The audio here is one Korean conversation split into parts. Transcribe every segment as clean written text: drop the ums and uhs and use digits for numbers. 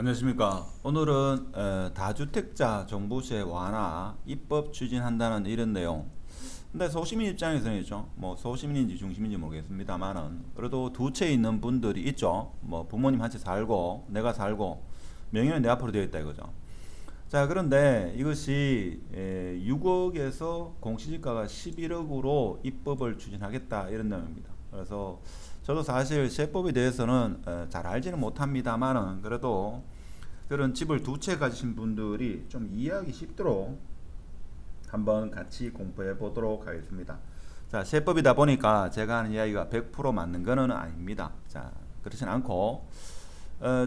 안녕하십니까. 오늘은 다주택자 종부세 완화 입법 추진한다는 이런 내용. 근데 소시민 입장에서는죠. 뭐 소시민인지 중심인지 모르겠습니다만은 그래도 두 채 있는 분들이 있죠. 뭐 부모님 한 채 살고 내가 살고 명의는 내 앞으로 되어 있다 이거죠. 자, 그런데 이것이 6억에서 공시지가가 11억으로 입법을 추진하겠다 이런 내용입니다. 그래서 저도 사실 세법에 대해서는 잘 알지는 못합니다만은 그래도 그런 집을 두 채 가지신 분들이 좀 이해하기 쉽도록 한번 같이 공부해 보도록 하겠습니다. 자, 세법이다 보니까 제가 하는 이야기가 100% 맞는 거는 아닙니다. 자, 그렇진 않고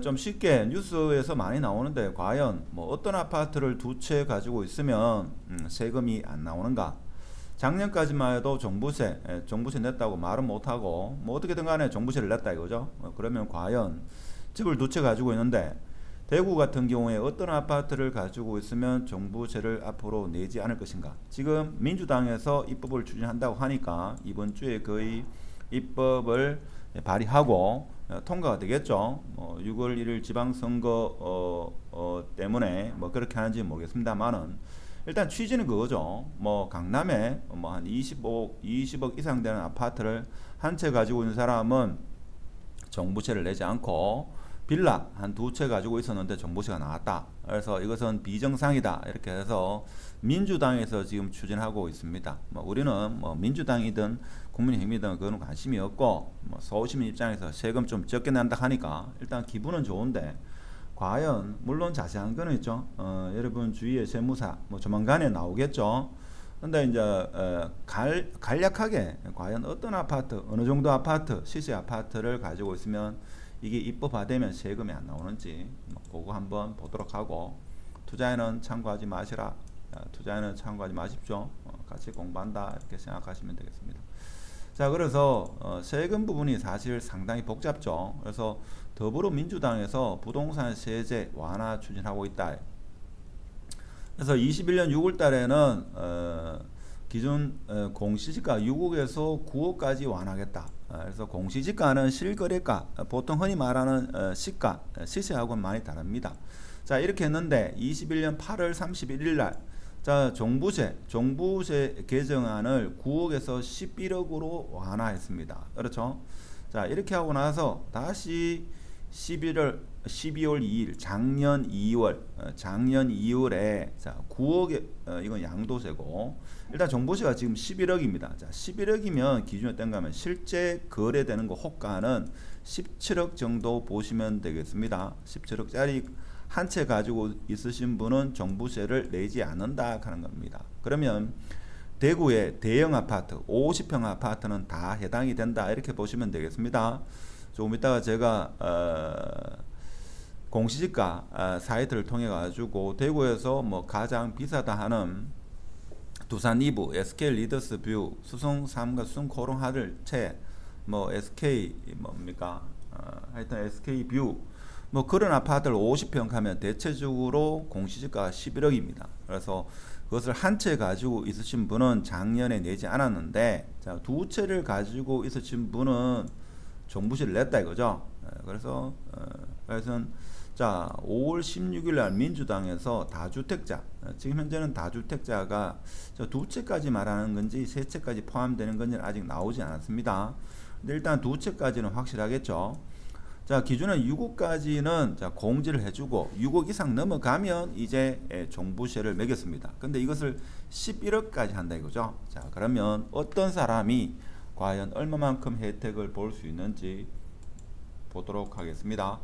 좀 쉽게 뉴스에서 많이 나오는데 과연 뭐 어떤 아파트를 두 채 가지고 있으면 세금이 안 나오는가? 작년까지만 해도 종부세 냈다고 말은 못하고 뭐 어떻게든 간에 종부세를 냈다 이거죠. 그러면 과연 집을 두 채 가지고 있는데 대구 같은 경우에 어떤 아파트를 가지고 있으면 종부세를 앞으로 내지 않을 것인가? 지금 민주당에서 입법을 추진한다고 하니까 이번 주에 거의 입법을 발의하고 통과가 되겠죠. 6월 1일 지방선거 때문에 뭐 그렇게 하는지 모르겠습니다만은 일단 취지는 그거죠. 뭐 강남에 뭐 한 20억 이상 되는 아파트를 한 채 가지고 있는 사람은 종부세를 내지 않고 빌라 한 두 채 가지고 있었는데 종부세가 나왔다. 그래서 이것은 비정상이다. 이렇게 해서 민주당에서 지금 추진하고 있습니다. 뭐 우리는 뭐 민주당이든 국민의힘이든 그거는 관심이 없고 뭐 서울시민 입장에서 세금 좀 적게 낸다 하니까 일단 기분은 좋은데 과연 물론 자세한 거는 있죠. 여러분 주위의 세무사 뭐 조만간에 나오겠죠. 근데 이제 간략하게 과연 어떤 아파트, 어느 정도 아파트, 시세 아파트를 가지고 있으면 이게 입법화되면 세금이 안 나오는지 뭐 그거 한번 보도록 하고 투자에는 참고하지 마시라. 투자에는 참고하지 마십시오. 같이 공부한다 이렇게 생각하시면 되겠습니다. 자, 그래서 세금 부분이 사실 상당히 복잡죠. 그래서 더불어민주당에서 부동산 세제 완화 추진하고 있다. 그래서 21년 6월 달에는 기존 공시지가 6억에서 9억까지 완화하겠다. 그래서 공시지가는 실거래가, 보통 흔히 말하는 시가, 시세하고는 많이 다릅니다. 자, 이렇게 했는데 21년 8월 31일 날 자, 종부세 개정안을 9억에서 11억으로 완화했습니다. 그렇죠? 자, 이렇게 하고 나서 다시 12월 2일 작년 2월에 자 9억에 이건 양도세고 일단 종부세가 지금 11억입니다. 자 11억이면 기준에 땡가면 실제 거래되는 거 호가는 17억 정도 보시면 되겠습니다. 17억짜리 한 채 가지고 있으신 분은 종부세를 내지 않는다 하는 겁니다. 그러면 대구의 대형 아파트 50평 아파트는 다 해당이 된다 이렇게 보시면 되겠습니다. 조금 이따가 제가 공시지가 사이트를 통해 가지고 대구에서 뭐 가장 비싸다 하는 두산 이브, SK 리더스 뷰, 수성 3가 수성 코롱 하늘채, 뭐 SK 뭡니까? 하여튼 SK 뷰 뭐 그런 아파트를 50평 하면 대체적으로 공시지가가 11억입니다. 그래서 그것을 한 채 가지고 있으신 분은 작년에 내지 않았는데 자, 두 채를 가지고 있으신 분은 종부세를 냈다 이거죠. 그래서 자 5월 16일 날 민주당에서 다주택자 지금 현재는 다주택자가 두 채까지 말하는 건지 세 채까지 포함되는 건지는 아직 나오지 않았습니다. 근데 일단 두 채까지는 확실하겠죠. 자 기준은 6억까지는 자 공지를 해주고 6억 이상 넘어가면 이제 종부세를 매겼습니다. 근데 이것을 11억까지 한다 이거죠. 자 그러면 어떤 사람이 과연 얼마만큼 혜택을 볼 수 있는지 보도록 하겠습니다.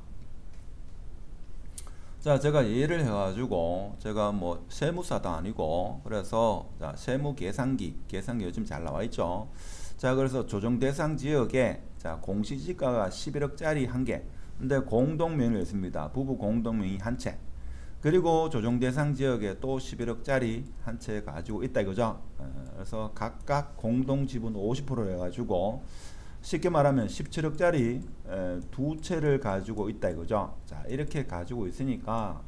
자 제가 예를 해가지고 제가 뭐 세무사도 아니고 그래서 자 세무 계산기 요즘 잘 나와 있죠. 자 그래서 조정 대상 지역에 자 공시지가가 11억짜리 한 개 근데 공동명의로 있습니다. 부부 공동명의 한 채 그리고 조정 대상 지역에 또 11억짜리 한 채 가지고 있다 이거죠. 그래서 각각 공동 지분 50% 해가지고 쉽게 말하면 17억짜리 두 채를 가지고 있다 이거죠. 자 이렇게 가지고 있으니까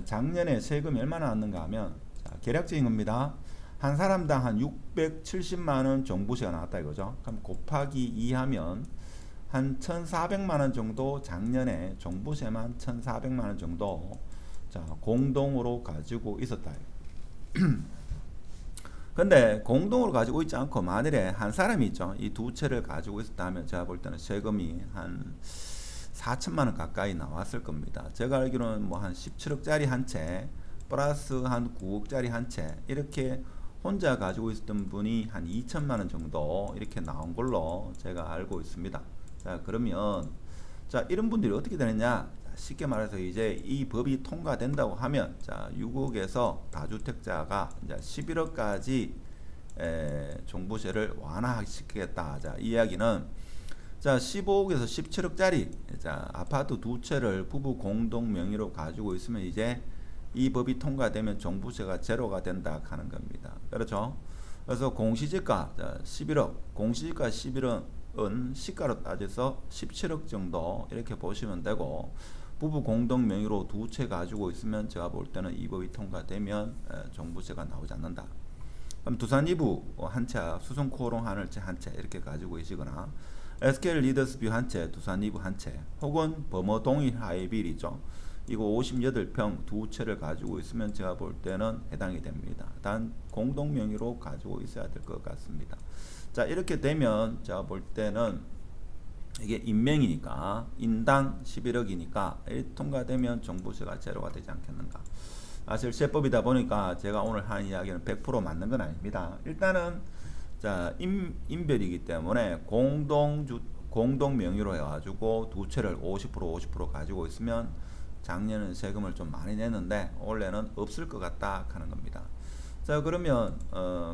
작년에 세금이 얼마나 났는가 하면 자, 계략적인 겁니다. 한 사람당 한 670만원 종부세가 나왔다 이거죠. 그럼 곱하기 2 하면 한 1,400만 원 정도 작년에 종부세만 1,400만 원 정도 자 공동으로 가지고 있었다. 근데 공동으로 가지고 있지 않고 만일에 한 사람이 있죠. 이 두 채를 가지고 있었다면 제가 볼 때는 세금이 한 4천만 원 가까이 나왔을 겁니다. 제가 알기로는 뭐 한 17억짜리 한 채 플러스 한 9억짜리 한 채 이렇게 혼자 가지고 있었던 분이 한 2천만 원 정도 이렇게 나온 걸로 제가 알고 있습니다. 자 그러면 자 이런 분들이 어떻게 되느냐, 쉽게 말해서 이제 이 법이 통과된다고 하면 자 6억에서 다주택자가 이제 11억까지 종부세를 완화시키겠다. 자 이 이야기는 자 15억에서 17억짜리 자 아파트 두 채를 부부 공동 명의로 가지고 있으면 이제 이 법이 통과되면 종부세가 제로가 된다 하는 겁니다. 그렇죠? 그래서 공시지가 자 11억, 공시지가 11억은 시가로 따져서 17억 정도 이렇게 보시면 되고, 부부 공동 명의로 두 채 가지고 있으면 제가 볼 때는 이 법이 통과되면 종부세가 나오지 않는다. 그럼 두산 이부 한 채, 수성 코롱 하늘채 한 채 이렇게 가지고 계시거나 SK 리더스뷰 한 채, 두산 이부 한 채, 혹은 범어 동일 하이빌이죠. 이거 58평 두 채를 가지고 있으면 제가 볼 때는 해당이 됩니다. 단 공동 명의로 가지고 있어야 될 것 같습니다. 자 이렇게 되면 제가 볼 때는 이게 인명이니까 인당 11억이니까 통과되면 종부세가 제로가 되지 않겠는가. 사실 세법이다 보니까 제가 오늘 한 이야기는 100% 맞는 건 아닙니다. 일단은 자 인별이기 때문에 공동 명의로 해가지고 두 채를 50% 가지고 있으면 작년은 세금을 좀 많이 냈는데 올해는 없을 것 같다 하는 겁니다. 자 그러면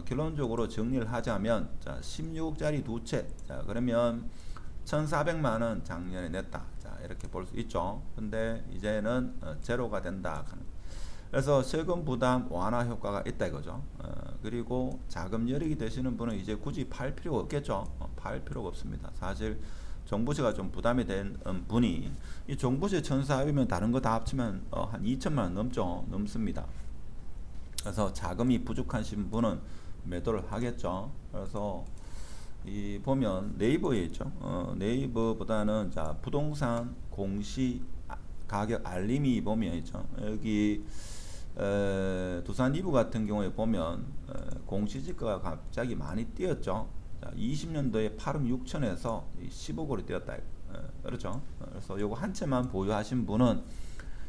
결론적으로 정리를 하자면 자 16억짜리 두 채, 자 그러면 1,400만 원 작년에 냈다. 자 이렇게 볼 수 있죠. 근데 이제는 제로가 된다 하는. 그래서 세금 부담 완화 효과가 있다 이거죠. 그리고 자금 여력이 되시는 분은 이제 굳이 팔 필요가 없겠죠. 팔 필요가 없습니다. 사실 종부세가 좀 부담이 된 분이 이 종부세 1,400이면 다른 거 다 합치면 한 2천만 원 넘죠. 넘습니다. 그래서 자금이 부족하신 분은 매도를 하겠죠. 그래서 이 보면 네이버에 있죠. 네이버보다는 자 부동산 공시 가격 알림이 보면 있죠. 여기 두산 이부 같은 경우에 보면 공시지가가 갑자기 많이 뛰었죠. 자, 20년도에 8억 6천에서 10억으로 뛰었다. 그렇죠. 그래서 요거 한 채만 보유하신 분은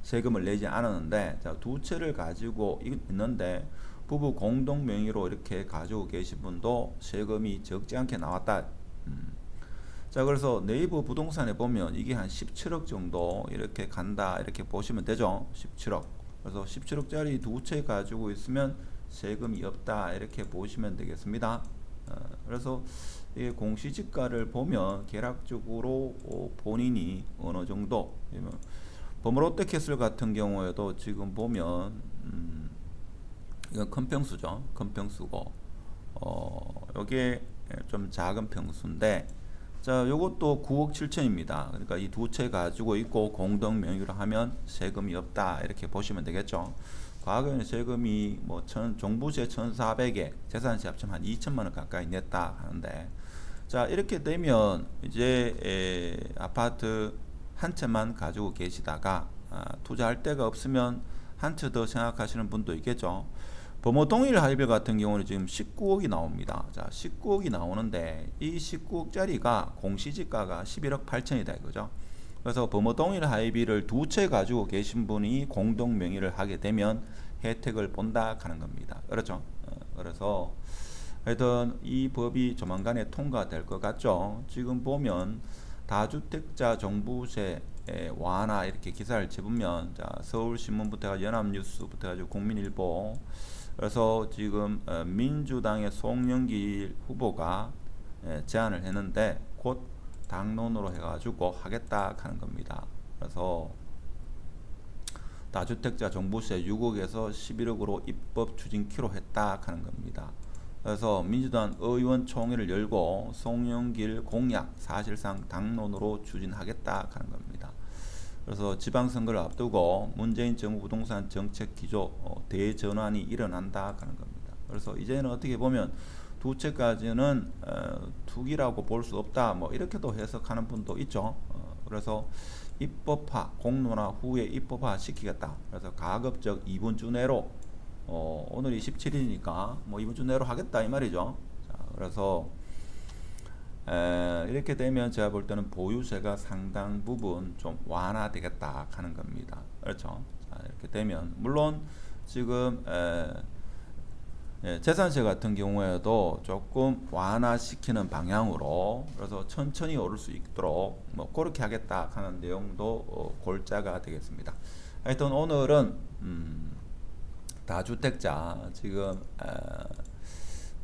세금을 내지 않았는데, 자, 두 채를 가지고 있는데 부부 공동 명의로 이렇게 가지고 계신 분도 세금이 적지 않게 나왔다. 자, 그래서 네이버 부동산에 보면 이게 한 17억 정도 이렇게 간다 이렇게 보시면 되죠. 17억. 그래서 17억짜리 두 채 가지고 있으면 세금이 없다 이렇게 보시면 되겠습니다. 그래서 이 공시지가를 보면 계략적으로 본인이 어느 정도 범롯데캐슬 같은 경우에도 지금 보면 이건 큰 평수죠. 큰 평수고 요게 좀 작은 평수인데, 자 요것도 9억 7천입니다. 그러니까 이 두 채 가지고 있고 공동 명의로 하면 세금이 없다 이렇게 보시면 되겠죠. 과거에는 세금이 뭐 종부세 1,400에 재산세 합치면 한 2천만 원 가까이 냈다 하는데, 자 이렇게 되면 이제 아파트 한 채만 가지고 계시다가 투자할 데가 없으면 한 채 더 생각하시는 분도 있겠죠. 범어 동일 하이빌 같은 경우는 지금 19억이 나옵니다. 자 19억이 나오는데 이 19억짜리가 공시지가가 11억 8천이다 이거죠. 그래서 범어 동일 하이빌을 두 채 가지고 계신 분이 공동 명의를 하게 되면 혜택을 본다 하는 겁니다. 그렇죠. 그래서 하여튼 이 법이 조만간에 통과될 것 같죠. 지금 보면 다주택자 종부세 완화 이렇게 기사를 집으면 자 서울신문부터 해가지고 연합뉴스부터 해가지고 국민일보, 그래서 지금 민주당의 송영길 후보가 제안을 했는데 곧 당론으로 해가지고 하겠다 하는 겁니다. 그래서 다주택자 종부세 6억에서 11억으로 입법 추진키로 했다 하는 겁니다. 그래서 민주당 의원총회를 열고 송영길 공약 사실상 당론으로 추진하겠다 하는 겁니다. 그래서 지방선거를 앞두고 문재인 정부 부동산 정책 기조 대전환이 일어난다 하는 겁니다. 그래서 이제는 어떻게 보면 두 채까지는 투기라고 볼 수 없다. 뭐 이렇게도 해석하는 분도 있죠. 그래서 입법화, 공론화 후에 입법화 시키겠다. 그래서 가급적 2분 주 내로 오늘이 17일이니까 뭐 2분 주 내로 하겠다 이 말이죠. 자, 그래서 이렇게 되면 제가 볼 때는 보유세가 상당 부분 좀 완화되겠다 하는 겁니다. 그렇죠? 자, 이렇게 되면 물론 지금 재산세 같은 경우에도 조금 완화시키는 방향으로 그래서 천천히 오를 수 있도록 뭐 그렇게 하겠다 하는 내용도 골자가 되겠습니다. 하여튼 오늘은 다주택자 지금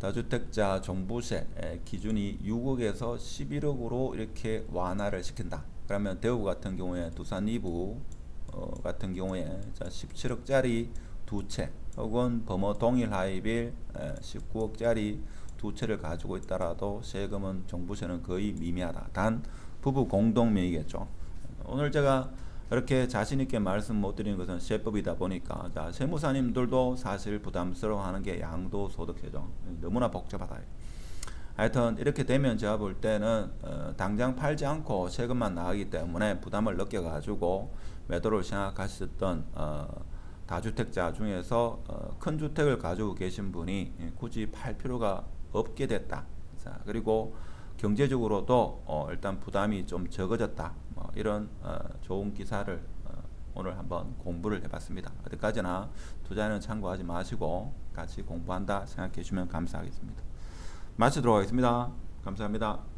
다주택자 종부세 기준이 6억에서 11억으로 이렇게 완화를 시킨다. 그러면 대구 같은 경우에 두산 이부 같은 경우에 17억짜리 두 채 혹은 범어 동일 하이빌 19억짜리 두 채를 가지고 있더라도 세금은 종부세는 거의 미미하다. 단 부부 공동명의겠죠. 오늘 제가 이렇게 자신 있게 말씀 못 드리는 것은 세법이다 보니까 자, 세무사님들도 사실 부담스러워하는 게 양도소득세죠. 너무나 복잡하다. 하여튼 이렇게 되면 제가 볼 때는 당장 팔지 않고 세금만 나가기 때문에 부담을 느껴가지고 매도를 생각하셨던 다주택자 중에서 큰 주택을 가지고 계신 분이 굳이 팔 필요가 없게 됐다. 자, 그리고 경제적으로도 일단 부담이 좀 적어졌다. 뭐 이런 좋은 기사를 오늘 한번 공부를 해봤습니다. 어디까지나 투자는 참고하지 마시고 같이 공부한다 생각해 주시면 감사하겠습니다. 마치도록 하겠습니다. 감사합니다.